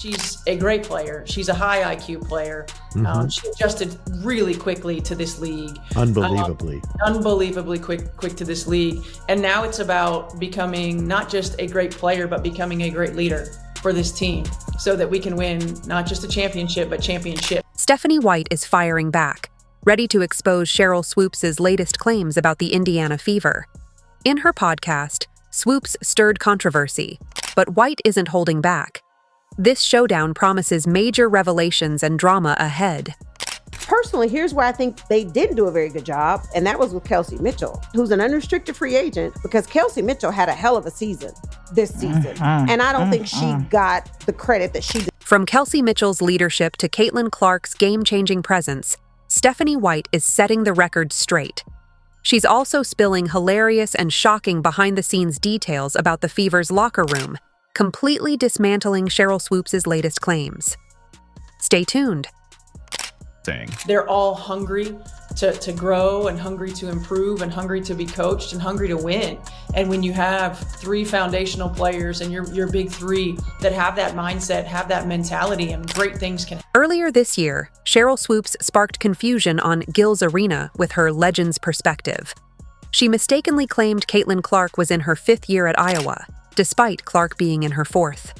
she's a great player. She's a high IQ player. She adjusted really quickly to this league. Unbelievably quick to this league. And now it's about becoming not just a great player, but becoming a great leader for this team so that we can win not just a championship, but championship. Stephanie White is firing back, ready to expose Sheryl Swoopes' latest claims about the Indiana Fever. In her podcast, Swoopes stirred controversy, but White isn't holding back. This showdown promises major revelations and drama ahead. Personally, here's where I think they didn't do a very good job, and that was with Kelsey Mitchell, who's an unrestricted free agent, because Kelsey Mitchell had a hell of a season this season, and I don't think she got the credit that she did. From Kelsey Mitchell's leadership to Caitlin Clark's game-changing presence, Stephanie White is setting the record straight. She's also spilling hilarious and shocking behind-the-scenes details about the Fever's locker room, completely dismantling Sheryl Swoopes' latest claims. Stay tuned. They're all hungry to grow and hungry to improve and hungry to be coached and hungry to win. And when you have three foundational players and your big three that have that mindset, have that mentality, and great things can happen. Earlier this year, Sheryl Swoopes sparked confusion on Gil's Arena with her Legends perspective. She mistakenly claimed Caitlin Clark was in her 5th year at Iowa, despite Clark being in her 4th.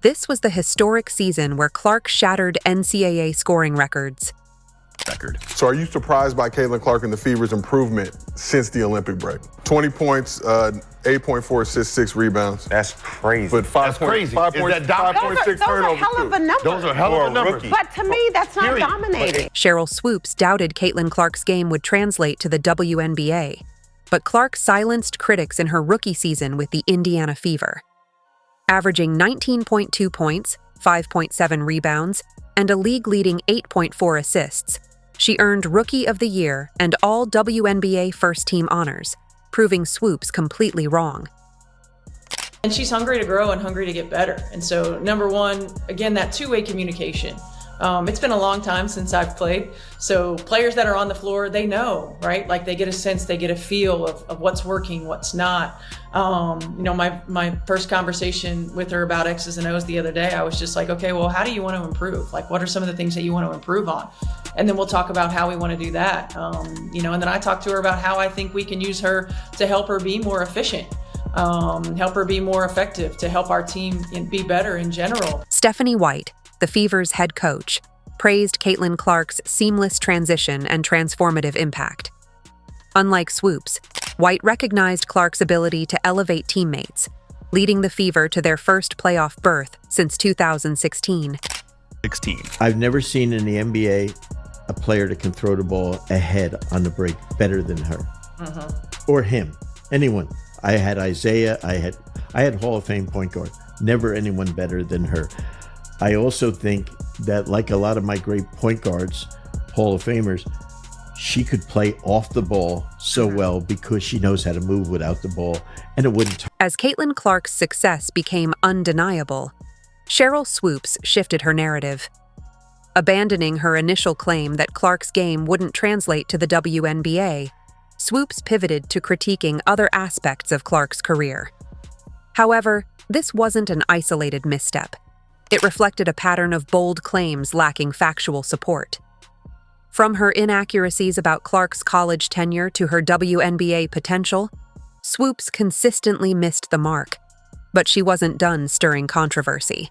This was the historic season where Clark shattered NCAA scoring records. So are you surprised by Caitlin Clark and the Fever's improvement since the Olympic break? 20 points, 8.4 assists, 6 rebounds. That's crazy. But 5.6 turnovers. Those are hell of a number. Those are hell of a numbers. But to me, that's not dominating. Sheryl Swoopes doubted Caitlin Clark's game would translate to the WNBA, but Clark silenced critics in her rookie season with the Indiana Fever. Averaging 19.2 points, 5.7 rebounds, and a league-leading 8.4 assists, she earned Rookie of the Year and all WNBA first-team honors, proving Swoopes completely wrong. And she's hungry to grow and hungry to get better. And so, number one, again, that two-way communication. It's been a long time since I've played. So players that are on the floor, they know, right? Like they get a sense, they get a feel of what's working, what's not. My first conversation with her about X's and O's the other day, I was just like, okay, well, how do you want to improve? Like, what are some of the things that you want to improve on? And then we'll talk about how we want to do that. And then I talked to her about how I think we can use her to help her be more efficient. Help her be more effective, to help our team be better in general. Stephanie White, the Fever's head coach, praised Caitlin Clark's seamless transition and transformative impact. Unlike Swoopes, White recognized Clark's ability to elevate teammates, leading the Fever to their first playoff berth since 2016. I've never seen in the NBA a player that can throw the ball ahead on the break better than her. Or him. Anyone. I had Isaiah, I had Hall of Fame point guard. Never anyone better than her. I also think that, like a lot of my great point guards, Hall of Famers, she could play off the ball so well because she knows how to move without the ball, and it wouldn't. As Caitlin Clark's success became undeniable, Sheryl Swoopes shifted her narrative. Abandoning her initial claim that Clark's game wouldn't translate to the WNBA, Swoopes pivoted to critiquing other aspects of Clark's career. However, this wasn't an isolated misstep. It reflected a pattern of bold claims lacking factual support. From her inaccuracies about Clark's college tenure to her WNBA potential, Swoopes consistently missed the mark, but she wasn't done stirring controversy.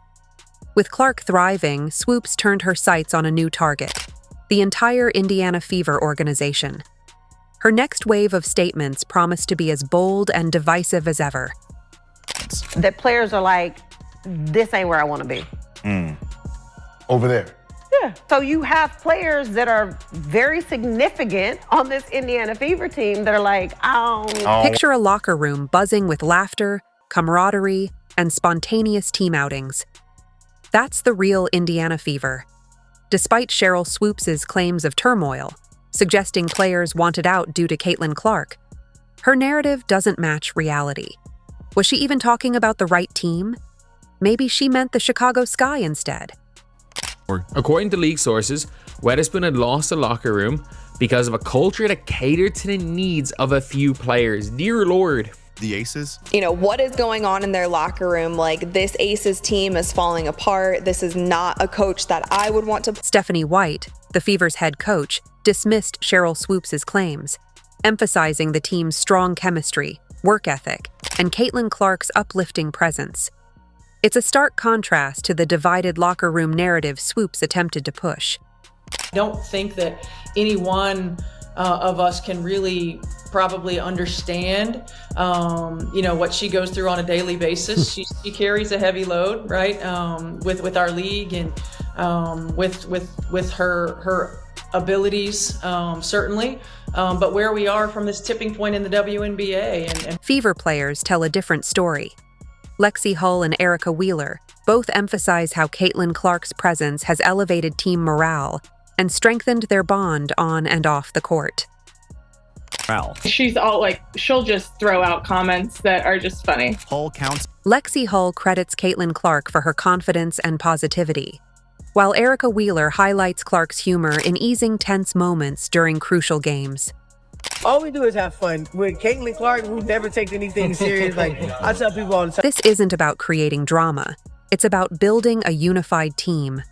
With Clark thriving, Swoopes turned her sights on a new target, the entire Indiana Fever organization. Her next wave of statements promised to be as bold and divisive as ever. That players are like, this ain't where I want to be. Over there. Yeah. So you have players that are very significant on this Indiana Fever team that are like, Picture a locker room buzzing with laughter, camaraderie, and spontaneous team outings. That's the real Indiana Fever. Despite Sheryl Swoopes' claims of turmoil, suggesting players wanted out due to Caitlin Clark, her narrative doesn't match reality. Was she even talking about the right team? Maybe she meant the Chicago Sky instead. According to league sources, Wetherspoon had lost the locker room because of a culture that catered to the needs of a few players. Dear Lord. the Aces? What is going on in their locker room? Like, this Aces team is falling apart. This is not a coach that I would want to. Stephanie White, the Fever's head coach, dismissed Sheryl Swoopes' claims, emphasizing the team's strong chemistry, work ethic, and Caitlin Clark's uplifting presence. It's a stark contrast to the divided locker room narrative Swoopes attempted to push. I don't think that any one of us can really probably understand, what she goes through on a daily basis. She carries a heavy load, right, with our league and with her abilities, certainly. But where we are from this tipping point in the WNBA. And Fever players tell a different story. Lexi Hull and Erica Wheeler both emphasize how Caitlin Clark's presence has elevated team morale and strengthened their bond on and off the court. She's she'll just throw out comments that are just funny. Hull counts. Lexi Hull credits Caitlin Clark for her confidence and positivity, while Erica Wheeler highlights Clark's humor in easing tense moments during crucial games. All we do is have fun. With Caitlin Clark, we never take anything serious. I tell people all the time. This isn't about creating drama. It's about building a unified team.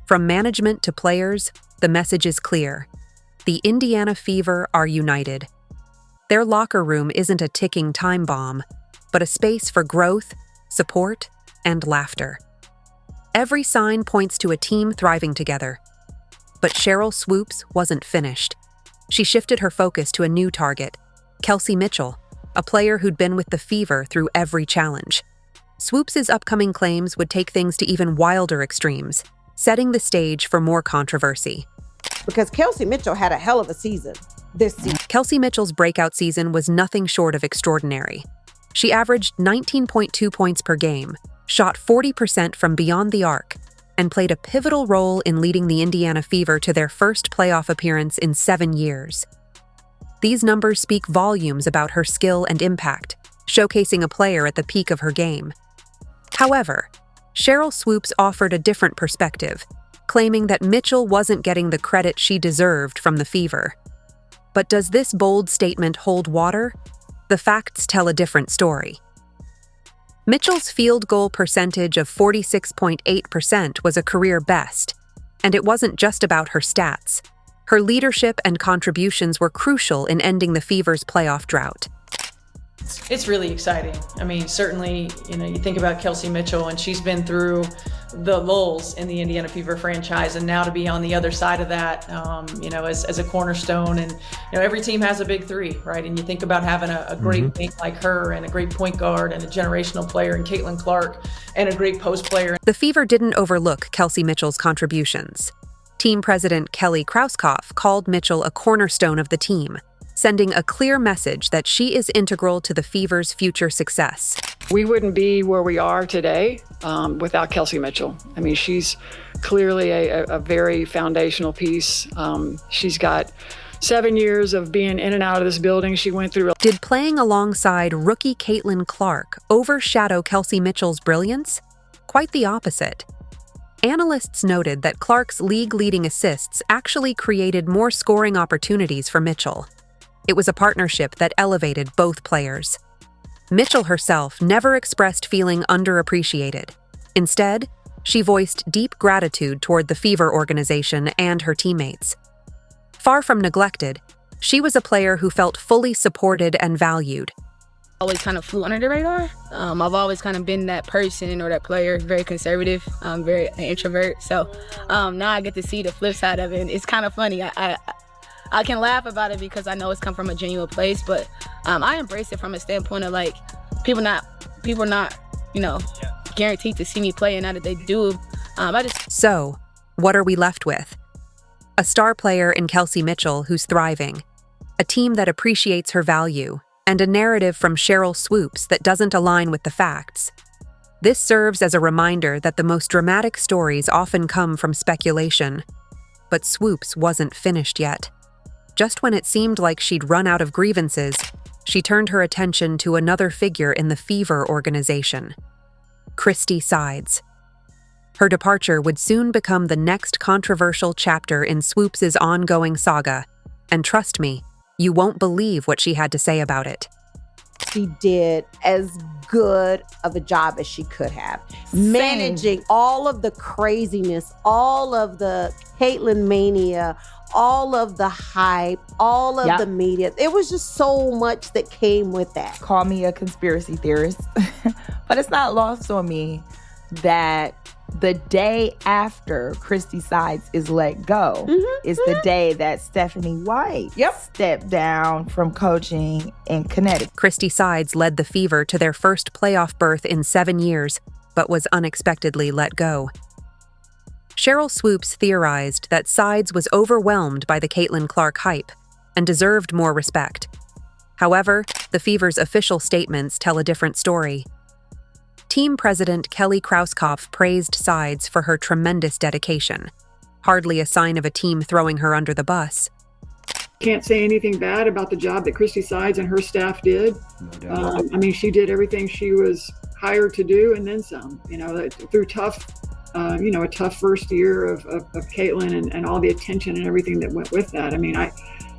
From management to players, the message is clear. The Indiana Fever are united. Their locker room isn't a ticking time bomb, but a space for growth, support, and laughter. Every sign points to a team thriving together. But Sheryl Swoopes wasn't finished. She shifted her focus to a new target, Kelsey Mitchell, a player who'd been with the Fever through every challenge. Swoopes' upcoming claims would take things to even wilder extremes, setting the stage for more controversy. Because Kelsey Mitchell had a hell of a season this season. Kelsey Mitchell's breakout season was nothing short of extraordinary. She averaged 19.2 points per game, shot 40% from beyond the arc, and played a pivotal role in leading the Indiana Fever to their first playoff appearance in 7 years. These numbers speak volumes about her skill and impact, showcasing a player at the peak of her game. However, Sheryl Swoopes offered a different perspective, claiming that Mitchell wasn't getting the credit she deserved from the Fever. But does this bold statement hold water? The facts tell a different story. Mitchell's field goal percentage of 46.8% was a career best, and it wasn't just about her stats. Her leadership and contributions were crucial in ending the Fever's playoff drought. It's really exciting. I mean, certainly, you think about Kelsey Mitchell, and she's been through the lulls in the Indiana Fever franchise, and now to be on the other side of that, as a cornerstone. And, every team has a big three, right? And you think about having a great wing like her, and a great point guard, and a generational player in Caitlin Clark, and a great post player. The Fever didn't overlook Kelsey Mitchell's contributions. Team president Kelly Krauskopf called Mitchell a cornerstone of the team, sending a clear message that she is integral to the Fever's future success. We wouldn't be where we are today without Kelsey Mitchell. I mean, she's clearly a very foundational piece. She's got 7 years of being in and out of this building. She went through. Did playing alongside rookie Caitlin Clark overshadow Kelsey Mitchell's brilliance? Quite the opposite. Analysts noted that Clark's league-leading assists actually created more scoring opportunities for Mitchell. It was a partnership that elevated both players. Mitchell herself never expressed feeling underappreciated. Instead, she voiced deep gratitude toward the Fever organization and her teammates. Far from neglected, she was a player who felt fully supported and valued. Always kind of flew under the radar. I've always kind of been that person or that player, very conservative, very an introvert. So now I get to see the flip side of it. And it's kind of funny. I can laugh about it because I know it's come from a genuine place, but I embrace it from a standpoint of people not guaranteed to see me play, and now that they do, So, what are we left with? A star player in Kelsey Mitchell who's thriving, a team that appreciates her value, and a narrative from Sheryl Swoopes that doesn't align with the facts. This serves as a reminder that the most dramatic stories often come from speculation. But Swoopes wasn't finished yet. Just when it seemed like she'd run out of grievances, she turned her attention to another figure in the Fever organization, Christy Sides. Her departure would soon become the next controversial chapter in Swoopes' ongoing saga, and trust me, you won't believe what she had to say about it. She did as good of a job as she could have. Managing all of the craziness, all of the Caitlyn mania, all of the hype, all of the media. It was just so much that came with that. Call me a conspiracy theorist, but it's not lost on me that the day after Christy Sides is let go is the day that Stephanie White stepped down from coaching in Connecticut. Christy Sides led the Fever to their first playoff berth in 7 years, but was unexpectedly let go. Sheryl Swoopes theorized that Sides was overwhelmed by the Caitlin Clark hype and deserved more respect. However, the Fever's official statements tell a different story. Team president Kelly Krauskopf praised Sides for her tremendous dedication, hardly a sign of a team throwing her under the bus. Can't say anything bad about the job that Christy Sides and her staff did. I mean, she did everything she was hired to do and then some, through a tough first year of Caitlin and all the attention and everything that went with that. I mean, I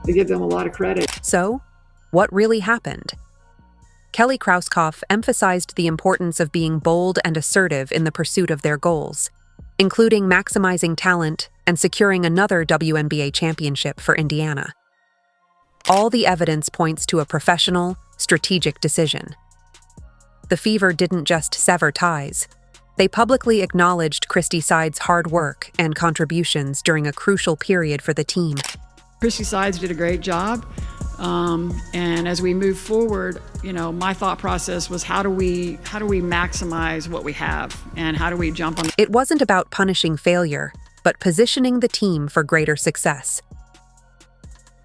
give them a lot of credit. So, what really happened? Kelly Krauskopf emphasized the importance of being bold and assertive in the pursuit of their goals, including maximizing talent and securing another WNBA championship for Indiana. All the evidence points to a professional, strategic decision. The Fever didn't just sever ties. They publicly acknowledged Christy Sides' hard work and contributions during a crucial period for the team. Christy Sides did a great job. And as we move forward, my thought process was how do we maximize what we have and how do we jump on? It wasn't about punishing failure, but positioning the team for greater success.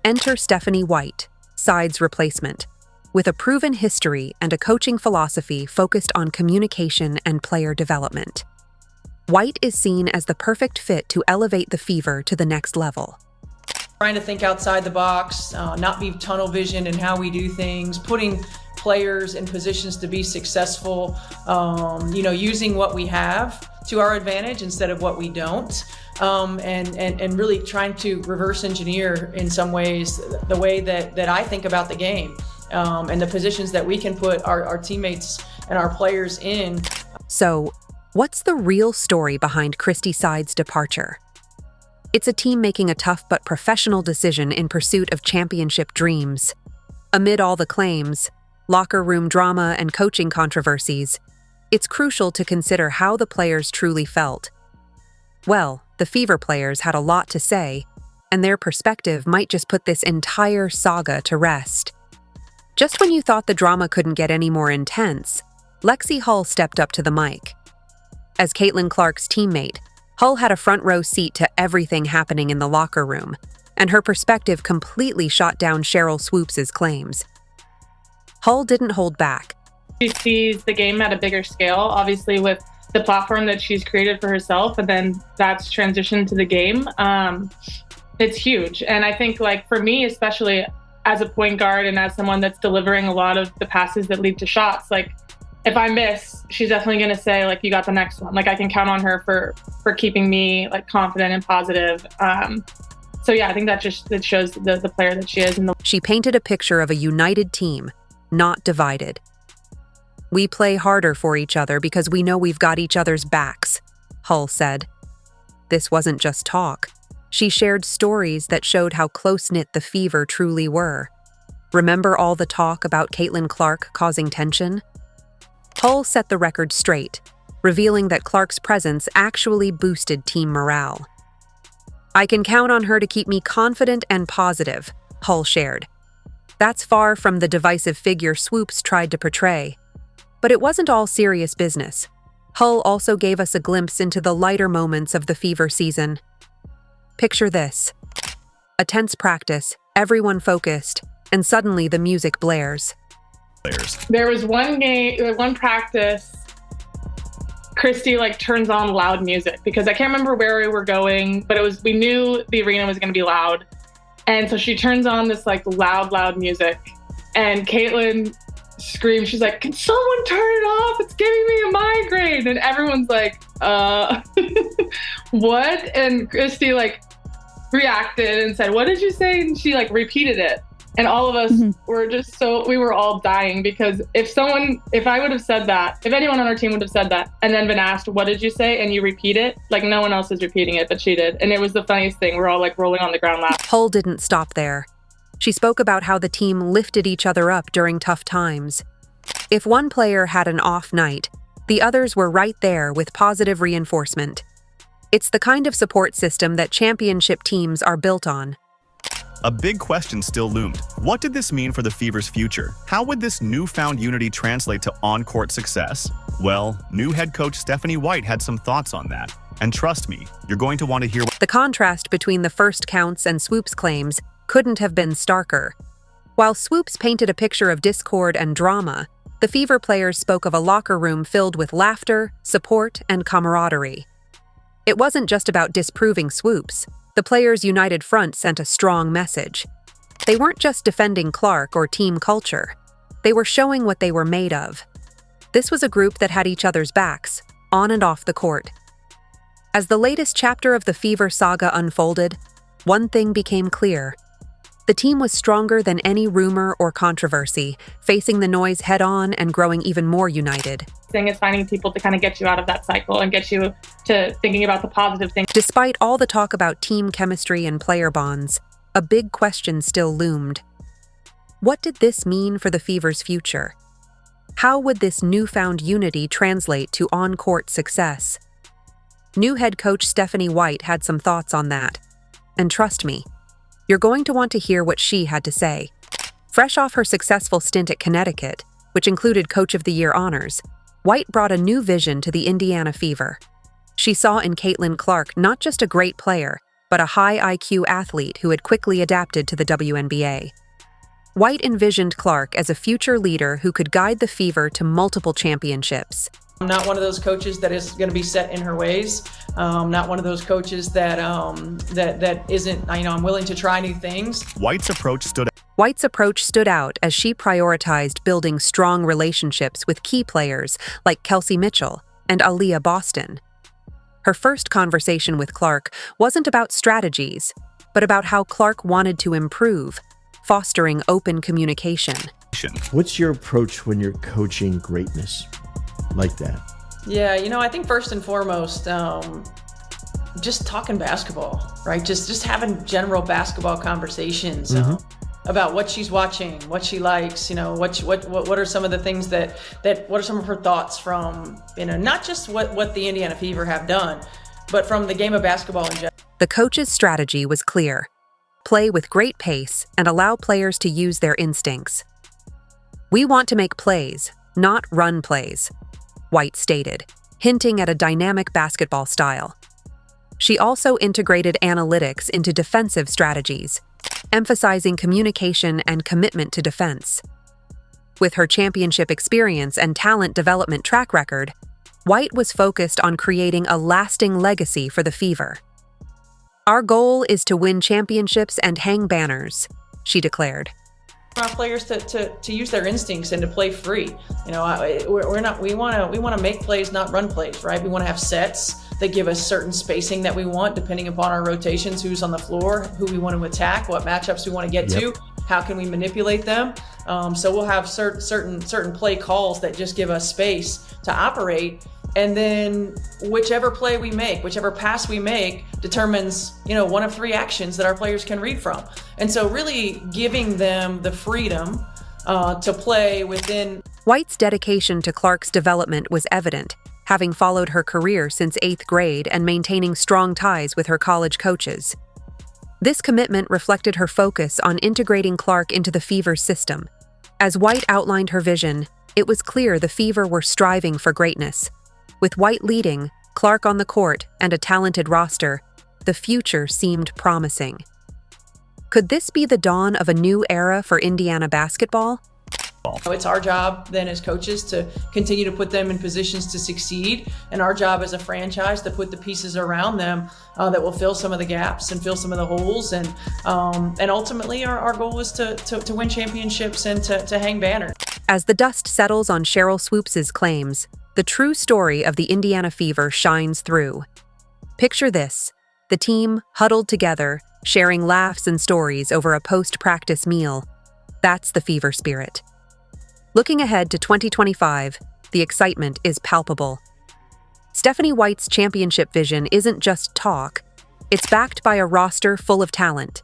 Enter Stephanie White, Sides' replacement, with a proven history and a coaching philosophy focused on communication and player development. White is seen as the perfect fit to elevate the Fever to the next level. Trying to think outside the box, not be tunnel vision in how we do things, putting players in positions to be successful, using what we have to our advantage instead of what we don't, and really trying to reverse engineer in some ways the way that I think about the game, and the positions that we can put our teammates and our players in. So, what's the real story behind Christy Sides' departure? It's a team making a tough but professional decision in pursuit of championship dreams. Amid all the claims, locker room drama, and coaching controversies, it's crucial to consider how the players truly felt. Well, the Fever players had a lot to say, and their perspective might just put this entire saga to rest. Just when you thought the drama couldn't get any more intense, Lexi Hull stepped up to the mic. As Caitlin Clark's teammate, Hull had a front row seat to everything happening in the locker room, and her perspective completely shot down Sheryl Swoopes' claims. Hull didn't hold back. She sees the game at a bigger scale, obviously with the platform that she's created for herself, and then that's transitioned to the game. It's huge. And I think for me, especially as a point guard and as someone that's delivering a lot of the passes that lead to shots, if I miss, she's definitely going to say, you got the next one. I can count on her for keeping me confident and positive. So yeah, I think that shows the player that she is. She painted a picture of a united team, not divided. We play harder for each other because we know we've got each other's backs, Hull said. This wasn't just talk. She shared stories that showed how close-knit the Fever truly were. Remember all the talk about Caitlin Clark causing tension? Hull set the record straight, revealing that Clark's presence actually boosted team morale. I can count on her to keep me confident and positive, Hull shared. That's far from the divisive figure Swoopes tried to portray. But it wasn't all serious business. Hull also gave us a glimpse into the lighter moments of the Fever season. Picture this. A tense practice, everyone focused, and suddenly the music blares. There was one practice, Christy turns on loud music because I can't remember where we were going, but we knew the arena was going to be loud. And so she turns on this loud music, and Caitlin screams, she's like, "Can someone turn it off? It's giving me a migraine." And everyone's like, what? And Christy reacted and said, "What did you say?" And she repeated it. And all of us were just we were all dying because if I would have said that, if anyone on our team would have said that and then been asked, what did you say? And you repeat it, like no one else is repeating it, but she did. And it was the funniest thing. We're all like rolling on the ground laughing. Hull didn't stop there. She spoke about how the team lifted each other up during tough times. If one player had an off night, the others were right there with positive reinforcement. It's the kind of support system that championship teams are built on. A big question still loomed. What did this mean for the Fever's future? How would this newfound unity translate to on-court success? Well, new head coach Stephanie White had some thoughts on that. And trust me, you're going to want to hear The contrast between the first counts and Swoopes' claims couldn't have been starker. While Swoopes painted a picture of discord and drama, the Fever players spoke of a locker room filled with laughter, support, and camaraderie. It wasn't just about disproving Swoopes. The players' united front sent a strong message. They weren't just defending Clark or team culture. They were showing what they were made of. This was a group that had each other's backs, on and off the court. As the latest chapter of the Fever saga unfolded, one thing became clear. The team was stronger than any rumor or controversy, facing the noise head-on and growing even more united. Thing is finding people to kind of get you out of that cycle and get you to thinking about the positive things. Despite all the talk about team chemistry and player bonds, a big question still loomed. What did this mean for the Fever's future? How would this newfound unity translate to on-court success? New head coach Stephanie White had some thoughts on that. And trust me, you're going to want to hear what she had to say. Fresh off her successful stint at Connecticut, which included Coach of the Year honors, White brought a new vision to the Indiana Fever. She saw in Caitlin Clark not just a great player, but a high IQ athlete who had quickly adapted to the WNBA. White envisioned Clark as a future leader who could guide the Fever to multiple championships. I'm not one of those coaches that is going to be set in her ways. Not one of those coaches that isn't, I'm willing to try new things. White's approach stood out as she prioritized building strong relationships with key players like Kelsey Mitchell and Aaliyah Boston. Her first conversation with Clark wasn't about strategies, but about how Clark wanted to improve, fostering open communication. What's your approach when you're coaching greatness like that? Yeah, I think first and foremost, just talking basketball, right? Just having general basketball conversations. About what she's watching, what she likes, what are some of the things what are some of her thoughts from, not just what the Indiana Fever have done, but from the game of basketball in general. The coach's strategy was clear. Play with great pace and allow players to use their instincts. We want to make plays, not run plays, White stated, hinting at a dynamic basketball style. She also integrated analytics into defensive strategies, emphasizing communication and commitment to defense. With her championship experience and talent development track record, White was focused on creating a lasting legacy for the Fever. Our goal is to win championships and hang banners, she declared. Our players to use their instincts and to play free. We want to make plays, not run plays, right? We want to have sets that give us certain spacing that we want, depending upon our rotations, who's on the floor, who we want to attack, what matchups we want to get to, how can we manipulate them. So we'll have certain play calls that just give us space to operate. And then whichever play we make, whichever pass we make determines, one of three actions that our players can read from. And so really giving them the freedom to play within. White's dedication to Clark's development was evident, having followed her career since 8th grade and maintaining strong ties with her college coaches. This commitment reflected her focus on integrating Clark into the Fever's system. As White outlined her vision, it was clear the Fever were striving for greatness. With White leading, Clark on the court, and a talented roster, the future seemed promising. Could this be the dawn of a new era for Indiana basketball? It's our job then as coaches to continue to put them in positions to succeed, and our job as a franchise to put the pieces around them that will fill some of the gaps and fill some of the holes, and ultimately our goal is to win championships and to hang banners. As the dust settles on Sheryl Swoopes' claims, the true story of the Indiana Fever shines through. Picture this: the team huddled together, sharing laughs and stories over a post-practice meal, That's the Fever spirit. Looking ahead to 2025, the excitement is palpable. Stephanie White's championship vision isn't just talk, it's backed by a roster full of talent.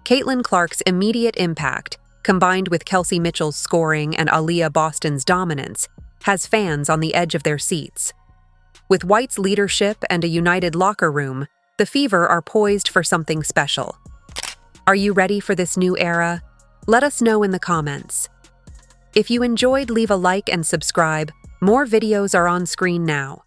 Caitlin Clark's immediate impact, combined with Kelsey Mitchell's scoring and Aaliyah Boston's dominance, has fans on the edge of their seats. With White's leadership and a united locker room, the Fever are poised for something special. Are you ready for this new era? Let us know in the comments. If you enjoyed, leave a like and subscribe. More videos are on screen now.